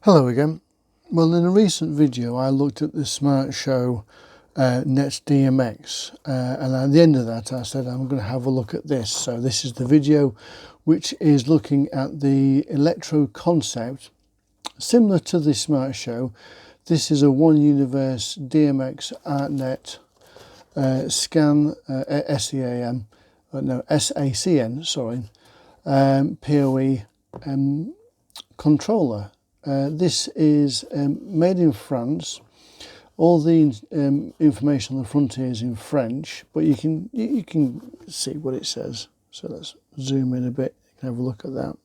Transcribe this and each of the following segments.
Hello again. Well, in a recent video I looked at the Smart Show Net DMX and at the end of that I said I'm going to have a look at this. So this is the video which is looking at the Electroconcept. Similar to the Smart Show, this is a One Universe DMX ArtNet SACN, sorry, PoE controller. This is made in France. All the information on the front here is in French, but you can see what it says. So let's zoom in a bit. You can have a look at that.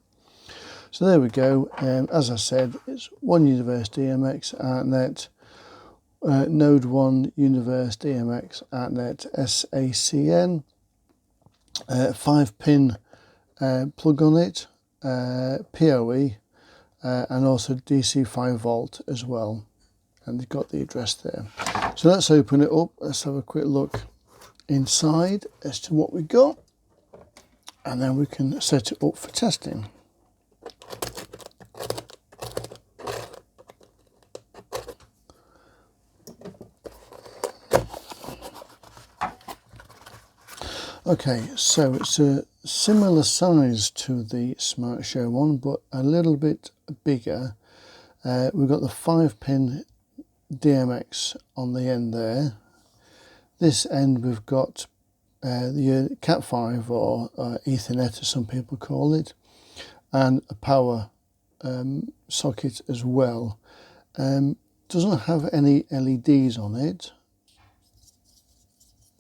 So there we go. As I said, it's One Universe DMX ArtNet, Node 1 Universe DMX ArtNet SACN, 5-pin plug on it, PoE, and also DC 5 volt as well, and you've got the address there. So let's open it up. Let's have a quick look inside as to what we got, and then we can set it up for testing. Okay, so it's a similar size to the Smart Show one, but a little bit bigger. We've got the 5-pin DMX on the end there. This end we've got the Cat5 or Ethernet as some people call it, and a power socket as well. Doesn't have any LEDs on it.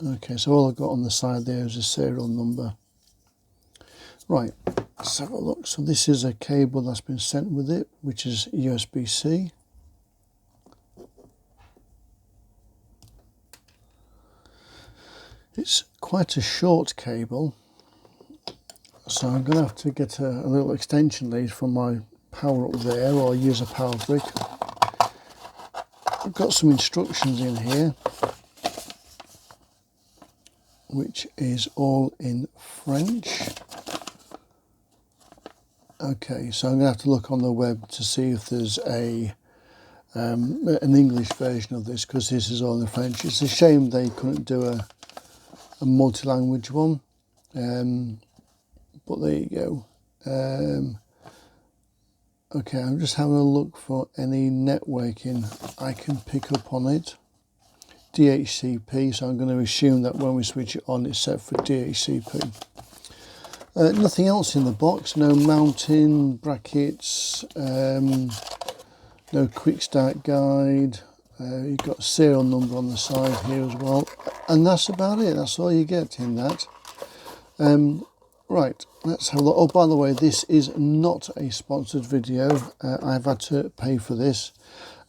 Okay, so all I've got on the side there is a serial number. Right, let's have a look. So this is a cable that's been sent with it, which is USB-C. It's quite a short cable, so I'm going to have to get a little extension lead from my power up there, or use a power brick. I've got some instructions in here, which is all in French. Okay, so I'm going to have to look on the web to see if there's an English version of this, because this is all in French. It's a shame they couldn't do a multi-language one, but there you go. Okay, I'm just having a look for any networking I can pick up on it. DHCP, so I'm going to assume that when we switch it on it's set for DHCP. Nothing else in the box, no mounting brackets, no quick start guide. You've got a serial number on the side here as well, and that's about it. That's all you get in that. Right, let's have a look. Oh, by the way, this is not a sponsored video. I've had to pay for this.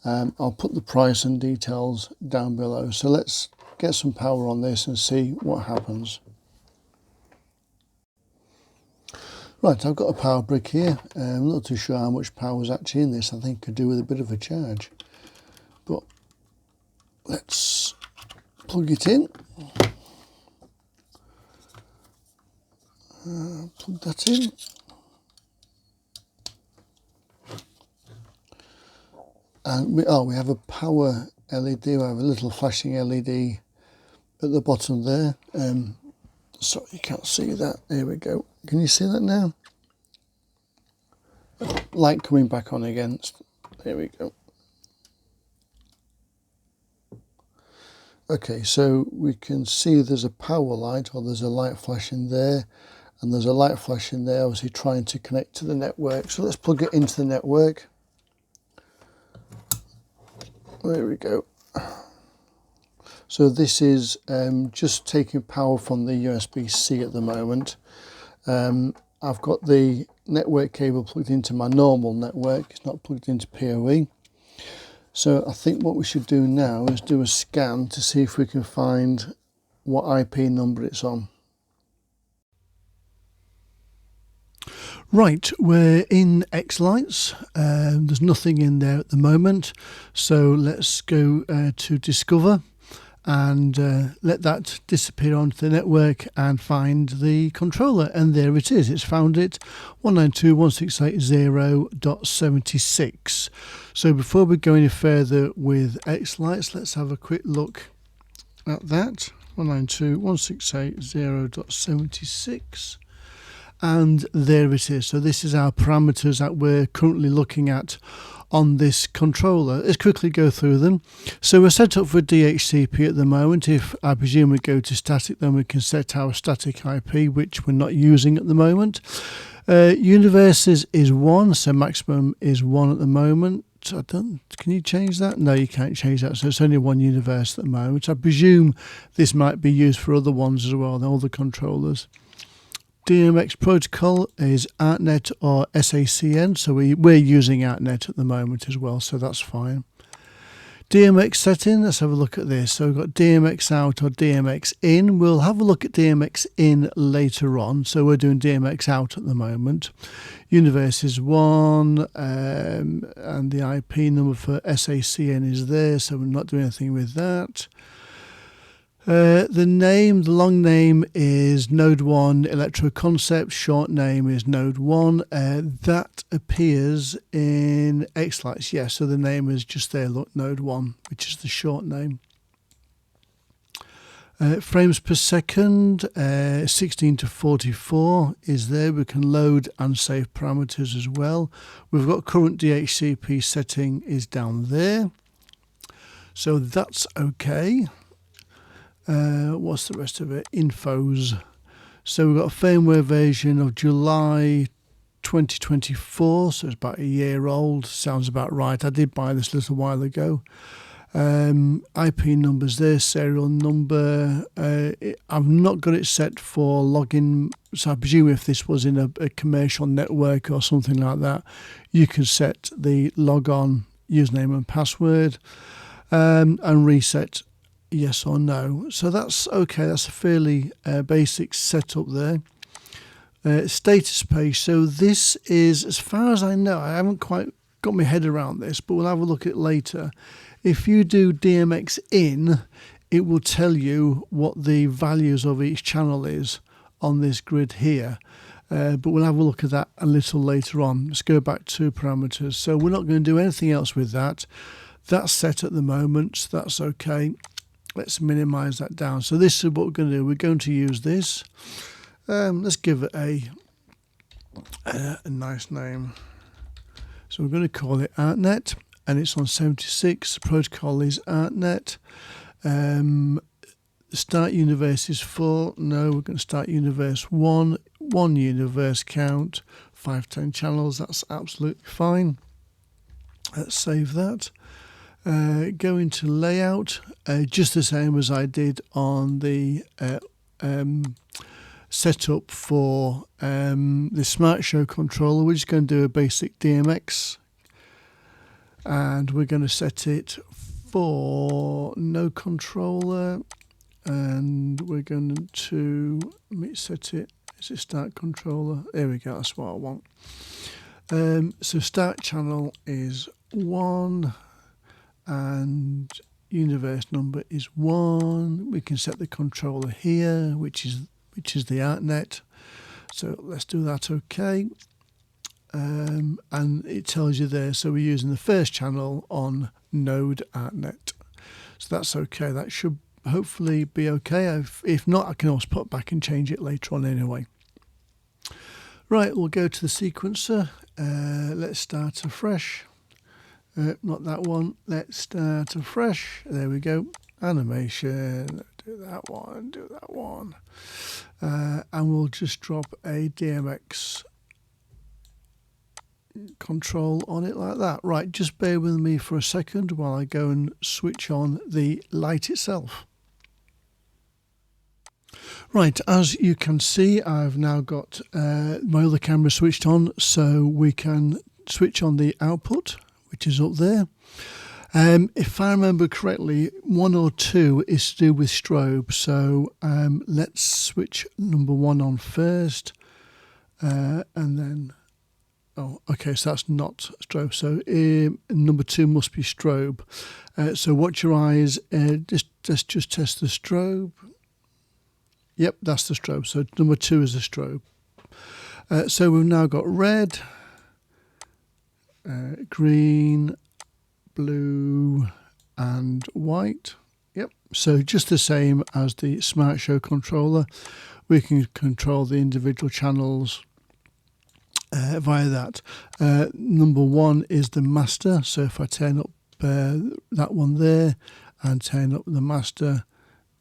I'll put the price and details down below. So let's get some power on this and see what happens. Right, I've got a power brick here. I'm not too sure how much power is actually in this. I think it could do with a bit of a charge. But let's plug it in. Plug that in. And we have a power LED. We have a little flashing LED at the bottom there. So you can't see that. There we go. Can you see that now? Light coming back on again. There we go. Okay, so we can see there's a power light, or there's a light flashing there, and there's a light flashing there, obviously trying to connect to the network. So let's plug it into the network. There we go. So this is just taking power from the USB-C at the moment. I've got the network cable plugged into my normal network. It's not plugged into PoE. So I think what we should do now is do a scan to see if we can find what IP number it's on. Right, we're in xLights. There's nothing in there at the moment. So let's go to Discover. and let that disappear onto the network and find the controller, and there it is. It's found it, 192.168.0.76. So before we go any further with xLights, let's have a quick look at that. 192.168.0.76, and there it is. So this is our parameters that we're currently looking at on this controller. Let's quickly go through them. So we're set up for DHCP at the moment. If I presume we go to static, then we can set our static IP, which we're not using at the moment. Universes is 1, so maximum is 1 at the moment. Can you change that? No, you can't change that. So it's only 1 universe at the moment. I presume this might be used for other ones as well, all the controllers. DMX protocol is ArtNet or SACN, so we're using ArtNet at the moment as well, so that's fine. DMX setting, let's have a look at this. So we've got DMX out or DMX in. We'll have a look at DMX in later on, so we're doing DMX out at the moment. Universe is 1, and the IP number for SACN is there, so we're not doing anything with that. The long name is Node 1 Electroconcept, short name is Node 1. That appears in xLights, yes, so the name is just there, look, Node 1, which is the short name. Frames per second, 16 to 44 is there. We can load and save parameters as well. We've got current DHCP setting is down there, so that's okay. What's the rest of it? Infos. So we've got a firmware version of July 2024, so it's about a year old. Sounds about right. I did buy this a little while ago. IP numbers there, serial number. I've not got it set for login, so I presume if this was in a commercial network or something like that, you can set the logon username and password and reset yes or no. So that's okay. That's a fairly basic setup there. Status page. So this is, as far as I know, I haven't quite got my head around this, but we'll have a look at it later. If you do DMX in, it will tell you what the values of each channel is on this grid here. But we'll have a look at that a little later on. Let's go back to parameters. So we're not going to do anything else with that. That's set at the moment, so that's okay. Let's minimize that down. So this is what we're going to do. We're going to use this. Let's give it a nice name. So we're going to call it ArtNet, and it's on 76. The protocol is ArtNet. Start universe is 4. No, we're going to start universe 1. 1 universe count, 510 channels. That's absolutely fine. Let's save that. Go into layout, just the same as I did on the setup for the Smart Show controller. We're just going to do a basic DMX, and we're going to set it for no controller, and we're going to set it, is it start controller? There we go, that's what I want. So start channel is 1. And universe number is 1. We can set the controller here, which is the ArtNet. So let's do that. Okay, and it tells you there. So we're using the first channel on Node ArtNet. So that's okay. That should hopefully be okay. If not, I can always put back and change it later on anyway. Right, we'll go to the sequencer. Let's start afresh. Not that one. Let's start afresh. There we go. Animation. Do that one. Do that one. And we'll just drop a DMX control on it like that. Right, just bear with me for a second while I go and switch on the light itself. Right, as you can see, I've now got my other camera switched on, so we can switch on the output, which is up there. If I remember correctly, 1 or 2 is to do with strobe. So let's switch number 1 on first, and then Oh, okay, so that's not strobe. So number 2 must be strobe. So watch your eyes. Just test the strobe. Yep, that's the strobe. So number 2 is the strobe. So we've now got red, green, blue, and white. Yep. So just the same as the Smart Show controller, we can control the individual channels via that. Number 1 is the master. So if I turn up that one there and turn up the master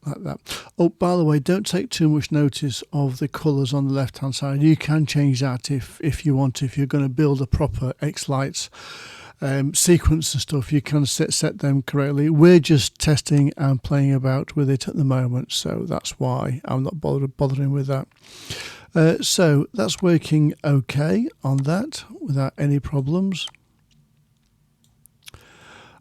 like that. Oh, by the way, don't take too much notice of the colours on the left hand side. You can change that if you want. If you're going to build a proper xLights sequence and stuff, you can set them correctly. We're just testing and playing about with it at the moment, so that's why I'm not bothering with that. So that's working okay on that without any problems.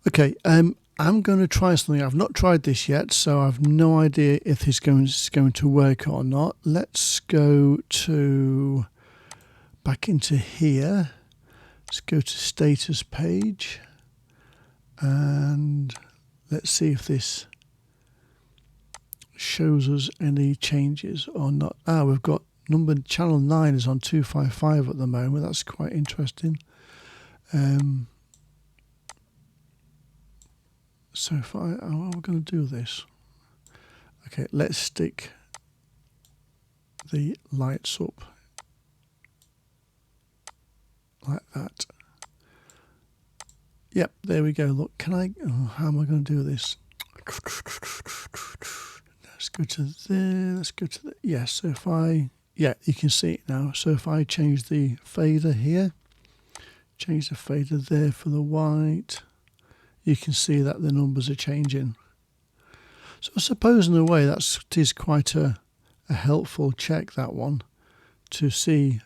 Okay, I'm going to try something. I've not tried this yet, so I've no idea if this is going to work or not. Let's go back into here. Let's go to status page and let's see if this shows us any changes or not. We've got channel 9 is on 255 at the moment. That's quite interesting. So if how are we going to do this? Okay, let's stick the lights up like that. Yep, there we go. Look, how am I going to do this? Let's go to there. Let's go to the, so if you can see it now. So if I change the fader here, change the fader there for the white, you can see that the numbers are changing. So I suppose in a way that is quite a helpful check, that one, to see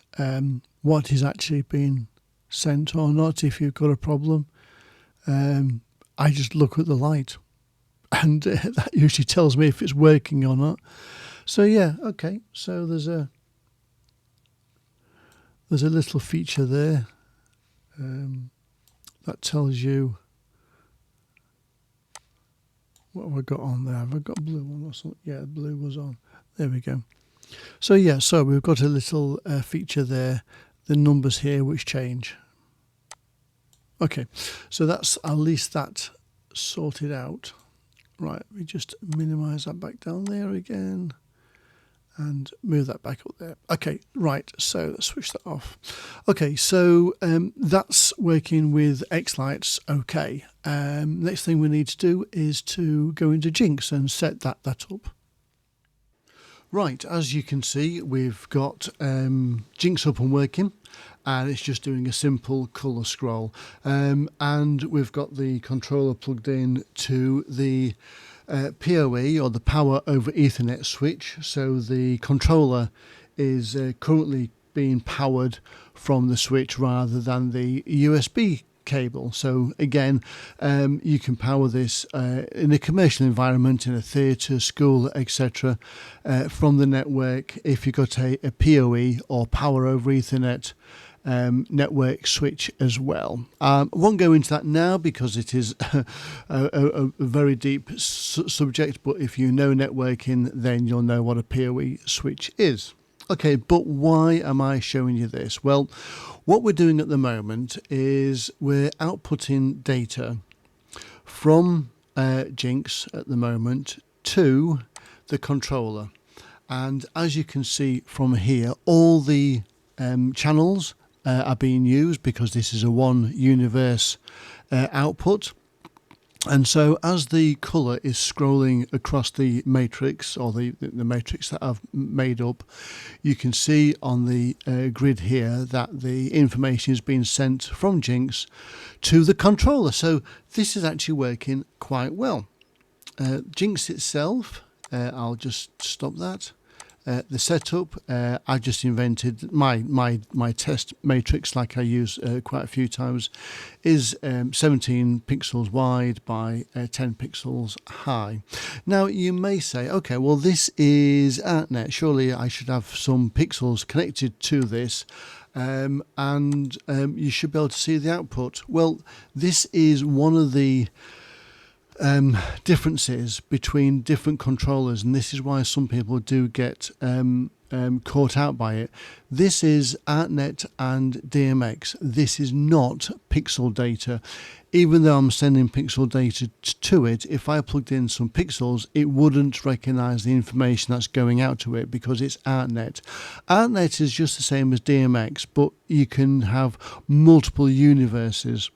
what is actually being sent or not. If you've got a problem, I just look at the light and that usually tells me if it's working or not. So yeah, okay, so there's a little feature there that tells you what have I got on there. Have I got blue on or something? Yeah, blue was on. There we go. So yeah, so we've got a little feature there, the numbers here which change. Okay, so that's at least that sorted out. Right, we just minimize that back down there again and move that back up there. Okay, right, so let's switch that off. Okay, so that's working with xLights. Okay, next thing we need to do is to go into Jinx and set that up. Right, as you can see, we've got Jinx up and working, and it's just doing a simple colour scroll. And we've got the controller plugged in to the PoE, or the power over Ethernet switch. So the controller is currently being powered from the switch rather than the USB cable. So again, you can power this in a commercial environment, in a theatre, school, etc., from the network if you've got a PoE or power over Ethernet network switch as well. I won't go into that now because it is a very deep subject, but if you know networking, then you'll know what a PoE switch is. Okay, but why am I showing you this? Well, what we're doing at the moment is we're outputting data from Jinx at the moment to the controller. And as you can see from here, all the channels are being used because this is a one universe output. And so as the colour is scrolling across the matrix, or the matrix that I've made up, you can see on the grid here that the information is being sent from Jinx to the controller. So this is actually working quite well. Jinx itself, I'll just stop that. The setup, I just invented my test matrix, like I use quite a few times, is 17 pixels wide by 10 pixels high. Now you may say, okay, well this is ArtNet, surely I should have some pixels connected to this and you should be able to see the output. Well, this is one of the differences between different controllers, and this is why some people do get caught out by it. This is ArtNet and DMX. This is not pixel data. Even though I'm sending pixel data to it, if I plugged in some pixels, it wouldn't recognize the information that's going out to it because it's ArtNet. ArtNet is just the same as DMX, but you can have multiple universes.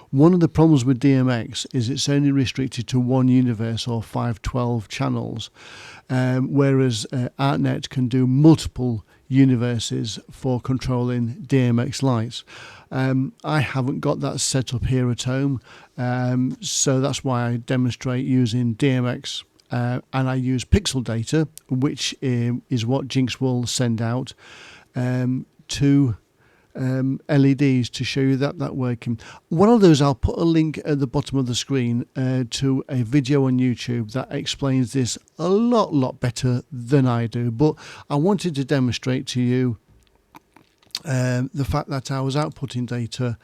One of the problems with DMX is it's only restricted to one universe or 512 channels, whereas ArtNet can do multiple universes for controlling DMX lights. I haven't got that set up here at home, so that's why I demonstrate using DMX, and I use pixel data, which is what Jinx will send out to LEDs to show you that working. What I'll do is I'll put a link at the bottom of the screen to a video on YouTube that explains this a lot better than I do, but I wanted to demonstrate to you the fact that I was outputting data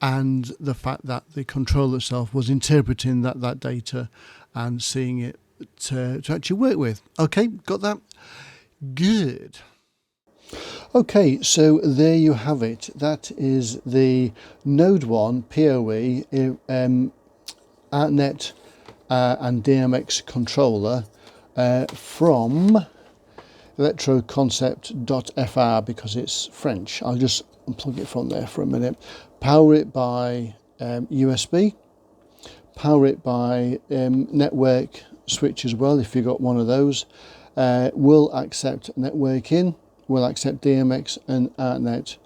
and the fact that the controller itself was interpreting that data and seeing it to actually work with. Okay, got that? Good. Okay, so there you have it. That is the Node 1 PoE ArtNet and DMX controller from Electroconcept.fr, because it's French. I'll just unplug it from there for a minute. Power it by USB. Power it by network switch as well, if you've got one of those. Will accept networking. Will accept DMX and ArtNet,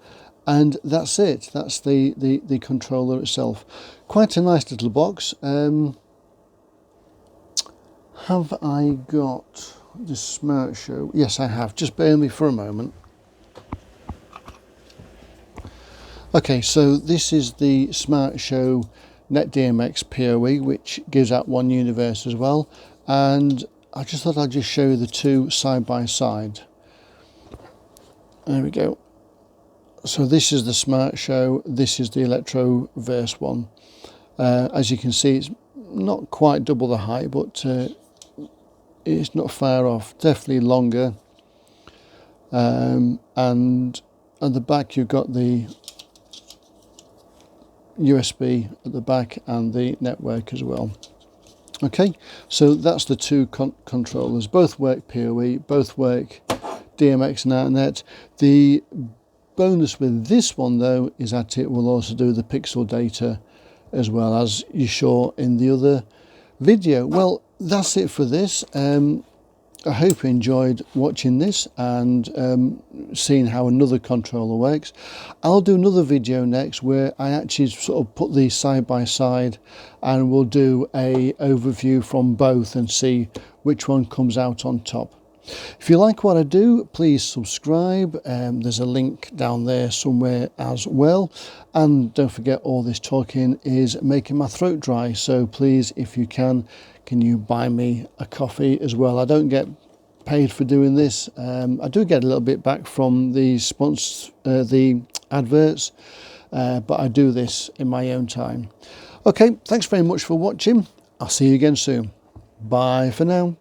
and that's it. That's the controller itself. Quite a nice little box. Have I got the Smart Show? Yes, I have. Just bear with me for a moment. Okay, so this is the Smart Show Net DMX PoE, which gives out one universe as well, and I just thought I'd just show you the two side by side. There we go. So this is the Smart Show, this is the Electroverse one. As you can see, it's not quite double the height, but it's not far off, definitely longer. And at the back you've got the USB at the back and the network as well. Okay, so that's the two controllers. Both work PoE, both work DMX and ArtNet. The bonus with this one though is that it will also do the pixel data as well, as you saw in the other video. Well, that's it for this. I hope you enjoyed watching this and seeing how another controller works. I'll do another video next where I actually sort of put these side by side, and we'll do a overview from both and see which one comes out on top. If you like what I do, please subscribe. There's a link down there somewhere as well. And don't forget, all this talking is making my throat dry. So please, if you can you buy me a coffee as well? I don't get paid for doing this. I do get a little bit back from the the adverts, but I do this in my own time. Okay, thanks very much for watching. I'll see you again soon. Bye for now.